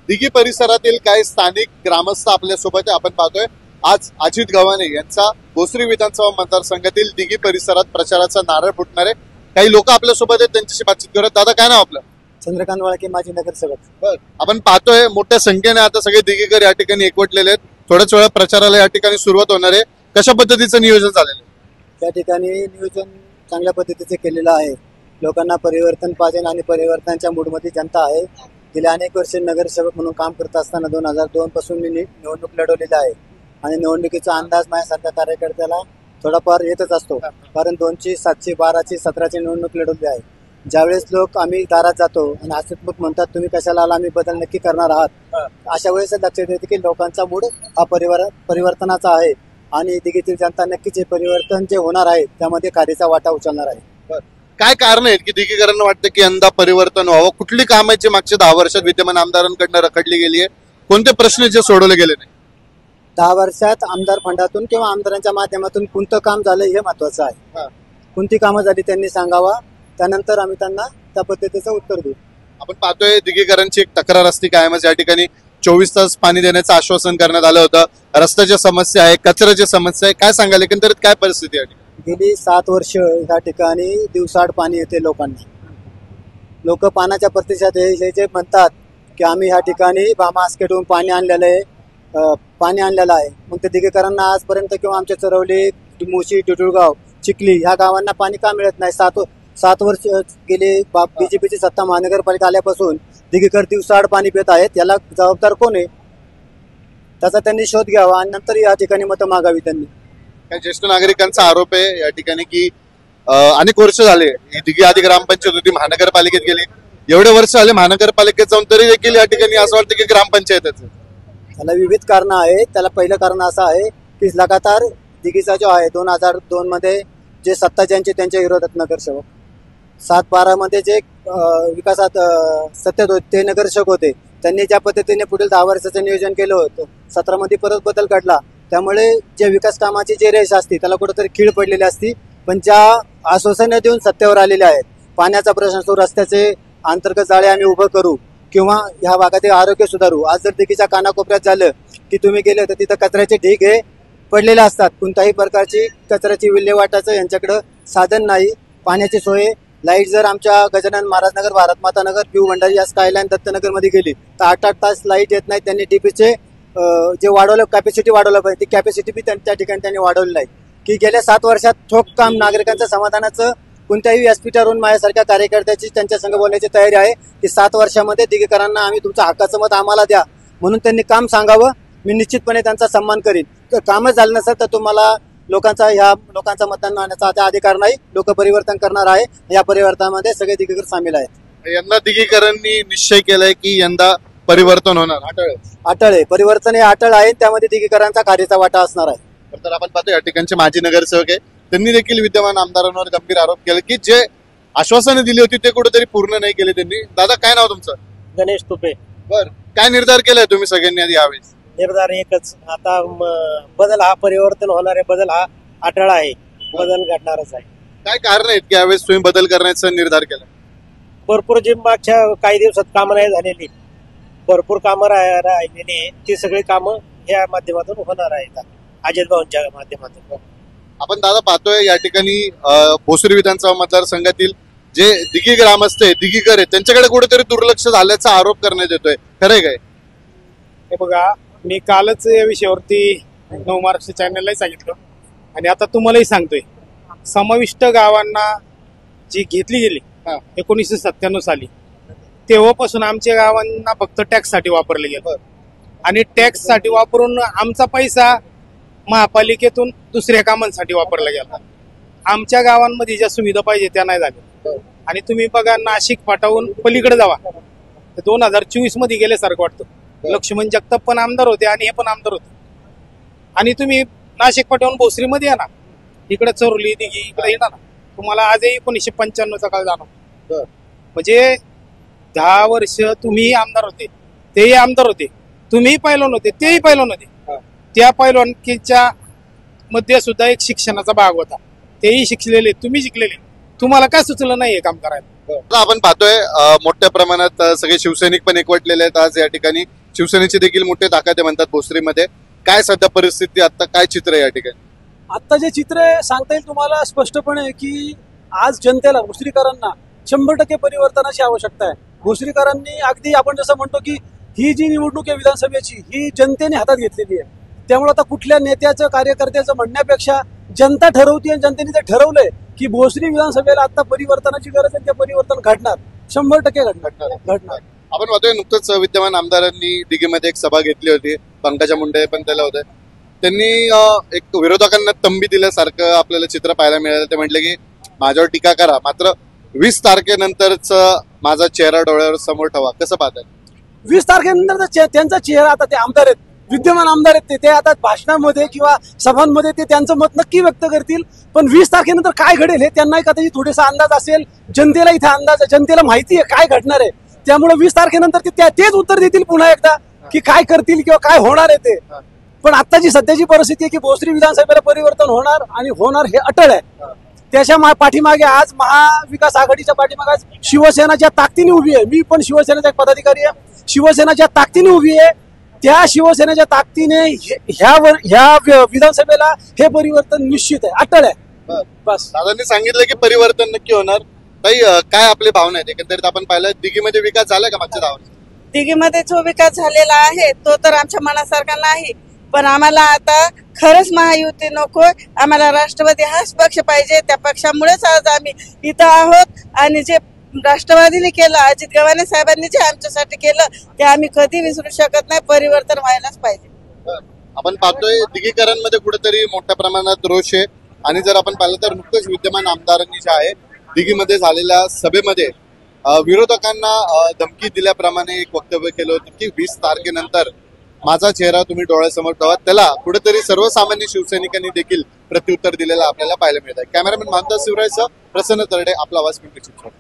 दिघी परिसरातील काही स्थानिक ग्रामस्थ आपल्यासोबत आपण पाहतोय। आज अजित गव्हाणे यांचा भोसरी विधानसभा मतदारसंघातील दिघी परिसरात प्रचाराचा नारळ फुटणार आहे। काही लोक आपल्यासोबत आहेत, त्यांच्याशी बातचीत करत। दादा, काय नाव आपलं? चंद्रकांत वाळके, माजी नगरसेवक। बर, आपण पाहतोय मोठ्या संख्येने आता सगळे दिघीकर या ठिकाणी एकवटलेले आहेत। थोड्याच वेळा प्रचाराला या ठिकाणी सुरुवात होणार आहे। कशा पद्धतीचं नियोजन झालेलं आहे? त्या ठिकाणी नियोजन चांगल्या पद्धतीचे केलेलं आहे। लोकांना परिवर्तन पाहिजे आणि परिवर्तनाच्या मूडमध्ये जनता आहे। गेल्या अनेक वर्ष नगरसेवक म्हणून काम करत असताना 2002 पासून मी निवडणूक लढवलेली आहे आणि निवडणुकीचा अंदाज माझ्यासारख्या कार्यकर्त्याला थोडाफार येतच असतो, कारण 2ची 7ची 12ची 17ची निवडणूक लढवली आहे। ज्यावेळेस लोक आम्ही दारात जातो आणि हसतमुख म्हणतात, तुम्ही कशाला आला, आम्ही बदल नक्की करणार आहात, अशा वेळेस लक्षात येते की लोकांचा मूड हा परिवर्तनाचा आहे आणि दिघीतील जनता नक्कीच हे परिवर्तन जे होणार आहे त्यामध्ये खारीचा वाटा उचलणार आहे। काय कारण आहेत की दिघीकरांना वाटतं की यंदा परिवर्तन व्हावं? कुठली कामाची मागच्या 10 वर्षात विद्यमान आमदारांकडून रखडली गेली आहे? कोणते प्रश्न जे सोडवले गेले नाही? 10 वर्षात आमदार फंडातून किंवा आमदारांच्या माध्यमातून कोणतं काम झालं हे महत्वाचं आहे। कोणती कामं झाली त्यांनी सांगावा, त्यानंतर आम्ही त्यांना त्या पद्धतीचं उत्तर देऊ। आपण पाहतोय दिघीकरांची एक तक्रार असते कायमच, या ठिकाणी 24 तास पाणी देण्याचं आश्वासन करण्यात आलं होतं। रस्त्याच्या समस्या आहे, कचऱ्याची समस्या आहे, काय सांगाल एकंदरीत काय परिस्थिती आहे? गेली 7 वर्ष या ठिकाणी दिवसाआड पाणी येते लोकांना। लोक पाण्याच्या प्रतिसाद हे जे म्हणतात की आम्ही ह्या ठिकाणी बामास्केटहून पाणी आणलेलं आहे, मग ते दिघीकरांना आजपर्यंत किंवा आमच्या चरवली, मुशी, टिटुळगाव, चिखली ह्या गावांना पाणी का मिळत नाही? 7 वर्ष गेली बीजेपीची सत्ता महानगरपालिका आल्यापासून दिघीकर दिवसाआड पाणी पित आहेत। याला जबाबदार कोण आहे? त्याचा त्यांनी शोध घ्यावा आणि नंतर या ठिकाणी मतं मागावी त्यांनी। काही ज्येष्ठ नागरिकांचा आरोप आहे या ठिकाणी की अनेक वर्ष झाले ही दिघी आधी ग्रामपंचायत होती, महानगरपालिकेत गेली, एवढे वर्ष झाले महानगरपालिकेत जाऊन तरी देखील या ठिकाणी असं वाटतं की ग्रामपंचायतच। त्याला विविध कारण आहेत। त्याला पहिलं कारण असं आहे की लगातार दिघीचा जो आहे 2002 मध्ये जे सत्ता ज्यांची त्यांच्या विरोधात नगरसेवक, 7-12 मध्ये जे विकासात सत्तेत होते ते नगरसेवक होते, त्यांनी ज्या पद्धतीने पुढील 10 वर्षाचं नियोजन केलं होतं, 17 मध्ये परत बदल घडला, त्यामुळे जे विकास कामाची जे रेष असते त्याला कुठेतरी खीळ पडलेली असती। पण ज्या आश्वासने देऊन सत्तेवर आलेले आहेत, पाण्याचा प्रश्न असो, रस्त्याचे अंतर्गत जाळे आम्ही उभं करू किंवा ह्या भागातील आरोग्य सुधारू। आज जर दिघीच्या कानाकोपऱ्यात झालं की तुम्ही गेले तर तिथं कचऱ्याचे ढीग हे पडलेले असतात, कोणत्याही प्रकारची कचऱ्याची विल्हेवाटाचं यांच्याकडं साधन नाही, पाण्याची सोय, लाईट जर आमच्या गजानन महाराज नगर, भारतमाता नगर, पीयू भंडारी या स्कायलाईन दत्तनगर मध्ये गेली तर 8-8 तास लाईट येत नाही। त्यांनी डीपीचे जे वाढवलं, कॅपॅसिटी वाढवलं पाहिजे, ती कॅपॅसिटी बी त्या ठिकाणी त्यांनी वाढवली नाही। की गेल्या 7 वर्षात ठोक काम नागरिकांच्या समाधानाचं कोणत्याही व्यासपीठावरून माझ्यासारख्या कार्यकर्त्याची त्यांच्या संघ बोलण्याची तयारी आहे की 7 वर्षामध्ये दिघीकरांना आम्ही तुमचं हक्काचं मत आम्हाला द्या म्हणून त्यांनी काम सांगावं। मी निश्चितपणे त्यांचा सन्मान करीन। तर कामच झालं नसेल तर तुम्हाला लोकांचा मतदान मागण्याचा अधिकार नाही। लोक परिवर्तन करणार आहे, या परिवर्तनामध्ये सगळे दिघीकर सामील आहेत। यंदा दिघीकरांनी निश्चय केलाय की यंदा परिवर्तन होणार, अटळ आहे परिवर्तन, हे अटळ आहे, त्यामध्ये दिघीकरांचा खारीचा वाटा असणार आहे। तर आपण पाहतो या ठिकाणचे माजी नगरसेवक आहे, त्यांनी देखील विद्यमान आमदारांवर गंभीर आरोप केले की जे आश्वासने दिली होती ते कुठेतरी पूर्ण नाही केले त्यांनी। दादा, काय नाव तुमचं? गणेश तुपे। बर, काय निर्धार केलाय तुम्ही सगळ्यांनी आधी यावेळेस? निर्धार एकच, आता बदल हा परिवर्तन होणार आहे, बदल हा अटळ आहे, बदल घडणारच आहे। काय कारण आहेत की यावेळेस तुम्ही बदल करण्याचा निर्धार केला? भरपूर जे मागच्या काही दिवसात कामं नाही झालेली, भरपूर कामं राहिलेली, ती सगळी कामं या माध्यमातून होणार आहेत, अजित भाऊंच्या माध्यमातून। आपण दादा पाहतोय या ठिकाणी भोसरी विधानसभा मतदारसंघातील जे दिघी ग्रामस्थ आहे, दिघीकर आहेत, त्यांच्याकडे कुठेतरी दुर्लक्ष झाल्याचा आरोप करण्यात येतोय, खरंय काय? हे बघा, मी कालच या विषयावरती नव महाराष्ट्र चॅनललाही सांगितलं आणि आता तुम्हालाही सांगतोय, समाविष्ट गावांना जी घेतली गेली 1997 साली, तेव्हापासून आमच्या गावांना फक्त टॅक्स साठी वापरले गेलं आणि टॅक्स साठी वापरून आमचा पैसा महापालिकेतून दुसऱ्या कामांसाठी वापरला गेला। आमच्या गावांमध्ये ज्या सुविधा पाहिजे त्या नाही झाल्या। आणि तुम्ही बघा, नाशिक फाटावून पलीकडे जावा, 2024 मध्ये गेल्यासारखं वाटतं। लक्ष्मण जगताप पण आमदार होते आणि हे पण आमदार होते, आणि तुम्ही नाशिक फाटावून भोसरीमध्ये या ना, इकडे चरोली, दिघी इकडे येणार ना, तुम्हाला आजही 1995चा काळ जाणार। म्हणजे 10 वर्ष तुम्ही आमदार होते, तेही आमदार होते, तुम्ही पैलवान होते, तेही पैलवान होते, त्या पैलवानकीच्या मध्ये सुद्धा एक शिक्षणाचा भाग होता, तेही शिकलेले, तुम्ही शिकलेले, तुम्हाला काय सुचलं नाही हे काम करायला? आपण पाहतोय मोठ्या प्रमाणात सगळे शिवसैनिक पण एकवटलेले आहेत आज या ठिकाणी। शिवसेनेची देखील मोठी ताकद आहे म्हणतात भोसरीमध्ये. काय सध्या परिस्थिती, आता काय चित्र आहे या ठिकाणी? आत्ता जे चित्र आहे सांगता येईल तुम्हाला स्पष्टपणे की आज जनतेला भोसरीकरांना 100% परिवर्तनाची आवश्यकता आहे. भोसरीकरांनी अगदी आपण जसं म्हणतो की ही जी निवडणूक आहे विधानसभेची ही जनतेने हातात घेतलेली आहे. त्यामुळे आता कुठल्या नेत्याचं कार्यकर्त्याचं म्हणण्यापेक्षा जनता ठरवते आणि जनतेने ते ठरवलंय की भोसरी विधानसभेला आता परिवर्तनाची गरज आहे. ते परिवर्तन घडणार, 100% घडणार. आपण पाहतोय नुकतंच विद्यमान आमदारांनी दिघीमध्ये एक सभा घेतली होती. पंकजा मुंडे पण त्याला होते. त्यांनी एक विरोधकांना तंबी दिल्यासारखं आपल्याला चित्र पाहायला मिळालं. ते म्हटले की माझ्यावर टीका करा, मात्र 20 तारखेनंतरच माझा चेहरा डोळ्यावर समोर ठेवा. कसं पाहताय? 20 तारखेनंतर त्यांचा चेहरा, आता ते आमदार आहेत, विद्यमान आमदार आहेत, ते आता भाषणामध्ये किंवा सभांमध्ये ते त्यांचं मत नक्की व्यक्त करतील. पण 20 तारखेनंतर काय घडेल हे त्यांनाही कदाचित थोडासा अंदाज असेल. जनतेला इथे अंदाज आहे, जनतेला माहिती आहे काय घडणार आहे. त्यामुळे 20 तारखेनंतर ते तेच उत्तर देतील पुन्हा एकदा की काय करतील किंवा काय होणार आहे ते. पण आत्ताची सध्याची परिस्थिती आहे की भोसरी विधानसभेला परिवर्तन होणार आणि होणार हे अटळ आहे. त्याच्या पाठीमागे आज महाविकास आघाडीच्या पाठीमागे आज शिवसेना ज्या ताकदीने उभी आहे, मी पण शिवसेनेचा एक पदाधिकारी आहे, शिवसेना ज्या ताकदीने उभी आहे त्या शिवसेनेच्या ताकदीने ह्या विधानसभेला हे परिवर्तन निश्चित आहे, अटळ आहे. बस दादांनी सांगितलं की परिवर्तन नक्की होणार. ताई, काय आपली भावना आहेत? एकंदरीत आपण पाहिलं दिघीमध्ये विकास झाला का मागच्या 10 वर्षात? दिघीमध्ये जो विकास झालेला आहे तो तर आमच्या मनासारखा नाही. पण आम्हाला आता खरंच महायुती नको, आम्हाला राष्ट्रवादी हाच पक्ष पाहिजे. त्या पक्षामुळेच आज आम्ही इथं आहोत. आणि जे राष्ट्रवादीने केलं, अजित गव्हाणे साहेबांनी जे आमच्यासाठी केलं ते आम्ही कधी विसरू शकत नाही. परिवर्तन व्हायलाच पाहिजे. आपण पाहतोय दिघीकरांमध्ये कुठेतरी मोठ्या प्रमाणात रोष आहे. आणि जर आपण पाहिलं तर नुकतंच विद्यमान आमदारांनी जे आहे दिघीमध्ये झालेल्या सभेमध्ये विरोधकांना धमकी दिल्याप्रमाणे एक वक्तव्य केलं होतं की 20 तारखेनंतर माझा चेहरा तुम्ही डोळ्यासमोर ठेवा. त्याला कुठेतरी सर्वसामान्य शिवसैनिकांनी देखील प्रत्युत्तर दिलेलं आपल्याला पाहायला मिळत आहे. कॅमेरामॅन मानदास शिवरायसह प्रसन्न तरडे, आपला आवाज पिंपरी चिंचवड.